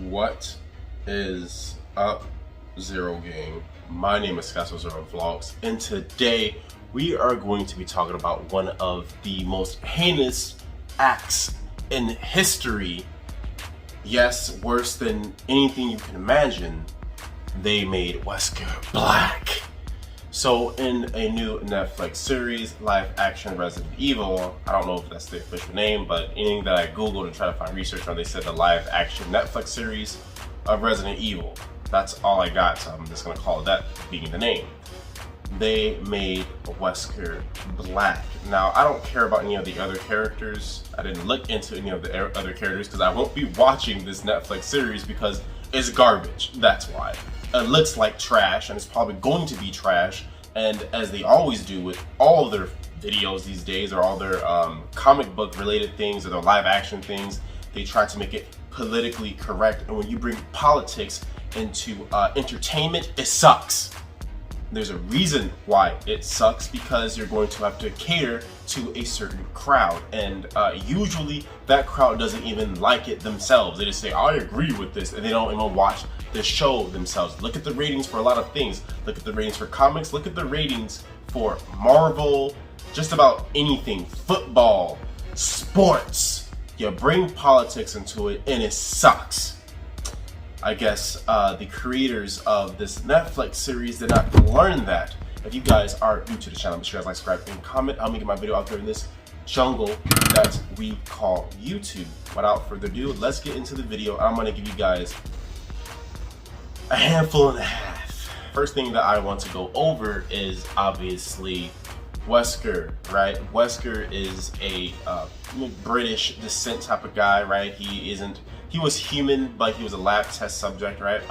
What is up, Zero Gang? My name is Castle Zero Vlogs, and today we are going to be talking about one of the most heinous acts in history. Yes, worse than anything you can imagine. They made Wesker black. So in a new Netflix series, live action Resident Evil, I don't know if that's the official name, but anything that I Googled and tried to find research on, they said the live action Netflix series of Resident Evil. That's all I got, so I'm just gonna call it that being the name. They made Wesker black. Now, I don't care about any of the other characters. I didn't look into any of the other characters because I won't be watching this Netflix series because it's garbage. That's why. It looks like trash, and it's probably going to be trash. And as they always do with all their videos these days, or all their comic book related things, or their live action things, they try to make it politically correct. And when you bring politics into entertainment, it sucks. There's a reason why it sucks, because you're going to have to cater to a certain crowd, and usually that crowd doesn't even like it themselves. They just say, I agree with this, and they don't even watch the show themselves. Look at the ratings for a lot of things. Look at the ratings for comics, look at the ratings for Marvel, just about anything, football, sports. You bring politics into it and it sucks. I guess the creators of this Netflix series did not learn that. If you guys are new to the channel, make sure you guys like, subscribe, and comment. I'll make my video out there in this jungle that we call YouTube. Without further ado, let's get into the video. I'm gonna give you guys a handful and a half. First thing that I want to go over is obviously Wesker, right? Wesker is a British descent type of guy, right? He was human, but he was a lab test subject, right?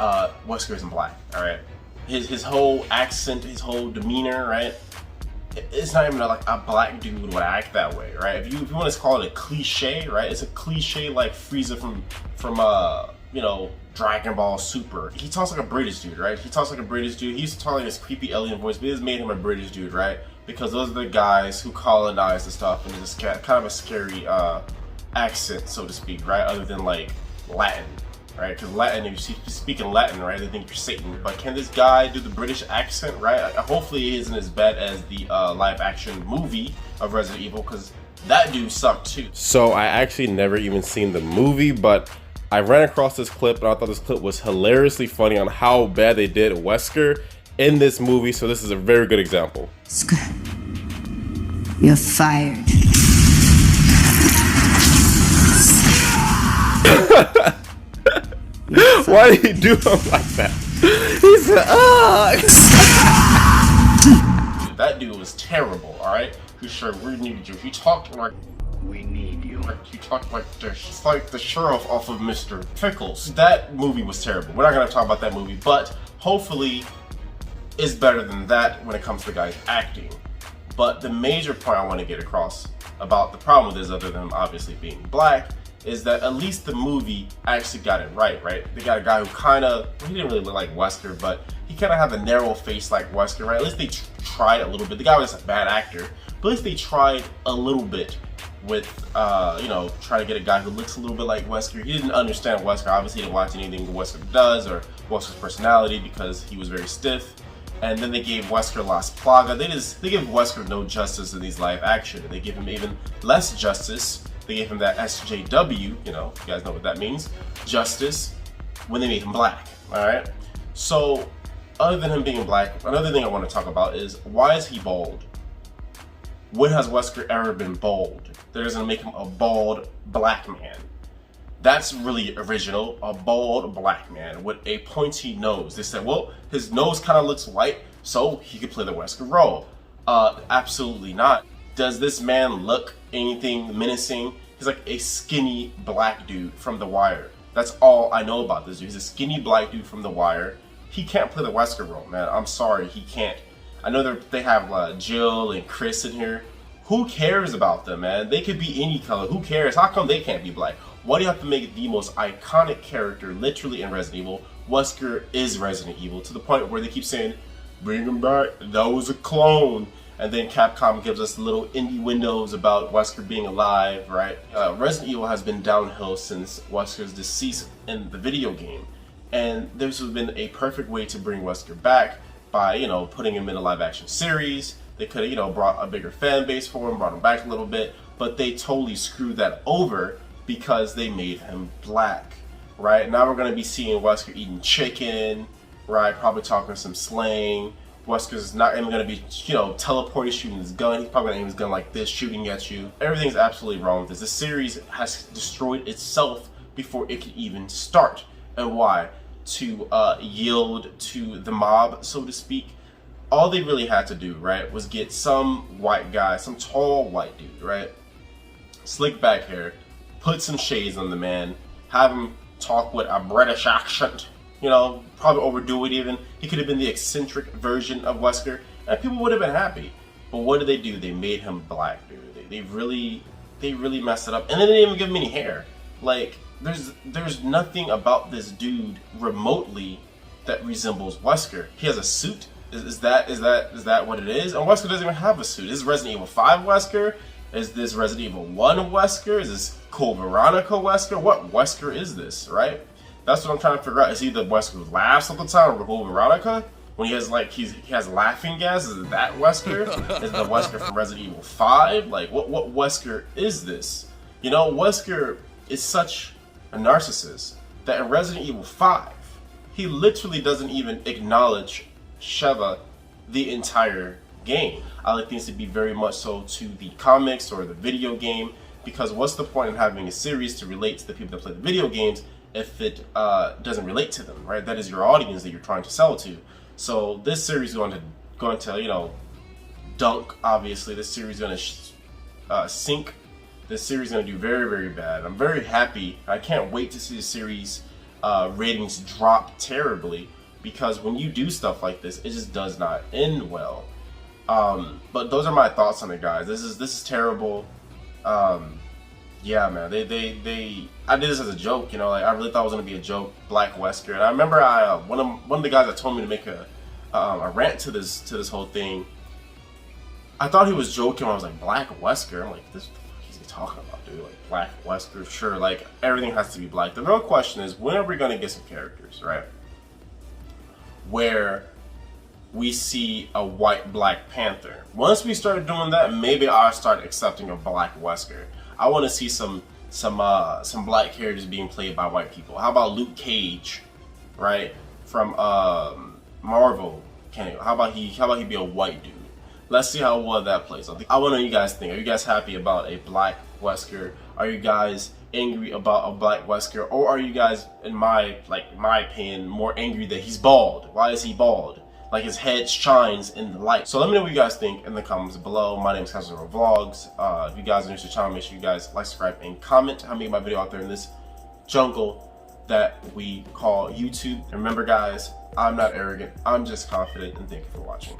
Wesker isn't black, all right? His whole accent, his whole demeanor, right? It's not even like a black dude would act that way, right? If you want to call it a cliche, right? It's a cliche like Frieza from you know, Dragon Ball Super. He talks like a British dude, right? He talks like a British dude. He used to talk like this creepy alien voice, but it made him a British dude, right? Because those are the guys who colonized the stuff, and it's kind of a scary accent, so to speak, right? Other than like Latin, right? Because Latin, if you speak in Latin, right, they think you're Satan. But can this guy do the British accent, right? Hopefully it isn't as bad as the live action movie of Resident Evil, because that dude sucked too. So I actually never even seen the movie, but I ran across this clip, and I thought this clip was hilariously funny on how bad they did Wesker in this movie, so this is a very good example. You're fired. Why did he do him like that? He said, That dude was terrible, alright? He said, we need you. He talked like, we need you. He talked like this. It's like the sheriff off of Mr. Pickles. That movie was terrible. We're not going to talk about that movie, but hopefully it's better than that when it comes to guys acting. But the major point I want to get across about the problem with this, other than obviously being black, is that at least the movie actually got it right? They got a guy who he didn't really look like Wesker, but he kind of had the narrow face like Wesker, right? At least they tried a little bit. The guy was a bad actor, but at least they tried a little bit with, you know, trying to get a guy who looks a little bit like Wesker. He didn't understand Wesker. Obviously, he didn't watch anything Wesker does or Wesker's personality because he was very stiff. And then they gave Wesker Las Plaga. They give Wesker no justice in these live action. They give him even less justice. They gave him that SJW, you know, you guys know what that means, justice, when they made him black, all right? So, other than him being black, another thing I want to talk about is, why is he bald? When has Wesker ever been bald? That doesn't make him a bald black man. That's really original, a bald black man with a pointy nose. They said, well, his nose kind of looks white, so he could play the Wesker role. Absolutely not. Does this man look anything menacing? He's like a skinny black dude from The Wire. That's all I know about this dude. He's a skinny black dude from The Wire. He can't play the Wesker role, man. I'm sorry, he can't. I know they have Jill and Chris in here. Who cares about them, man? They could be any color. Who cares? How come they can't be black? Why do you have to make the most iconic character literally in Resident Evil? Wesker is Resident Evil, to the point where they keep saying, bring him back, that was a clone. and then Capcom gives us little indie windows about Wesker being alive, right? Resident Evil has been downhill since Wesker's decease in the video game, and this has been a perfect way to bring Wesker back by, you know, putting him in a live action series. They could have, you know, brought a bigger fan base for him, brought him back a little bit, but they totally screwed that over because they made him black, right? Now we're going to be seeing Wesker eating chicken, right? Probably talking some slang. Wesker's not even going to be, you know, teleporting, shooting his gun. He's probably going to aim his gun like this, shooting at you. Everything's absolutely wrong with this. The series has destroyed itself before it could even start. And why? To yield to the mob, so to speak. All they really had to do, right, was get some white guy, some tall white dude, right? Slick back hair, put some shades on the man, have him talk with a British accent, you know, probably overdo it even. He could have been the eccentric version of Wesker, and people would have been happy. But what did they do? They made him black, dude. They really messed it up. And then they didn't even give him any hair. Like, there's nothing about this dude remotely that resembles Wesker. He has a suit. Is that what it is? And Wesker doesn't even have a suit. Is this Resident Evil 5 Wesker? Is this Resident Evil 1 Wesker? Is this Code Veronica Wesker? What Wesker is this, right? That's what I'm trying to figure out. Is he the Wesker who laughs all the time, or Code Veronica? When he has like he has laughing gas? Is it that Wesker? Is the Wesker from Resident Evil 5? Like what Wesker is this? You know, Wesker is such a narcissist that in Resident Evil 5, he literally doesn't even acknowledge Sheva the entire game. I like things to be very much so to the comics or the video game, because what's the point in having a series to relate to the people that play the video games if it doesn't relate to them, right? That is your audience that you're trying to sell to. So this series is going to you know, dunk. Obviously, this series is going to sink. This series is going to do very, very bad. I'm very happy. I can't wait to see the series ratings drop terribly, because when you do stuff like this, it just does not end well. But those are my thoughts on it, guys. This is terrible. Yeah, man. I did this as a joke, you know. Like, I really thought it was gonna be a joke, Black Wesker. And I remember one of the guys that told me to make a rant to this whole thing. I thought he was joking. I was like, Black Wesker. I'm like, this what the fuck is he talking about, dude? Like, Black Wesker. Sure, like everything has to be black. The real question is, when are we gonna get some characters, right? Where we see a white Black Panther. Once we start doing that, maybe I'll start accepting a Black Wesker. I want to see some black characters being played by white people. How about Luke Cage, right, from Marvel? How about he be a white dude? Let's see how well that plays. I want to know what you guys think. Are you guys happy about a Black Wesker? Are you guys angry about a Black Wesker, or are you guys, in my opinion, more angry that he's bald? Why is he bald? Like, his head shines in the light. So let me know what you guys think in the comments below. My name is Castle Vlogs. If you guys are new to the channel, make sure you guys like, subscribe, and comment. I make my video out there in this jungle that we call YouTube. And remember, guys, I'm not arrogant. I'm just confident, and thank you for watching.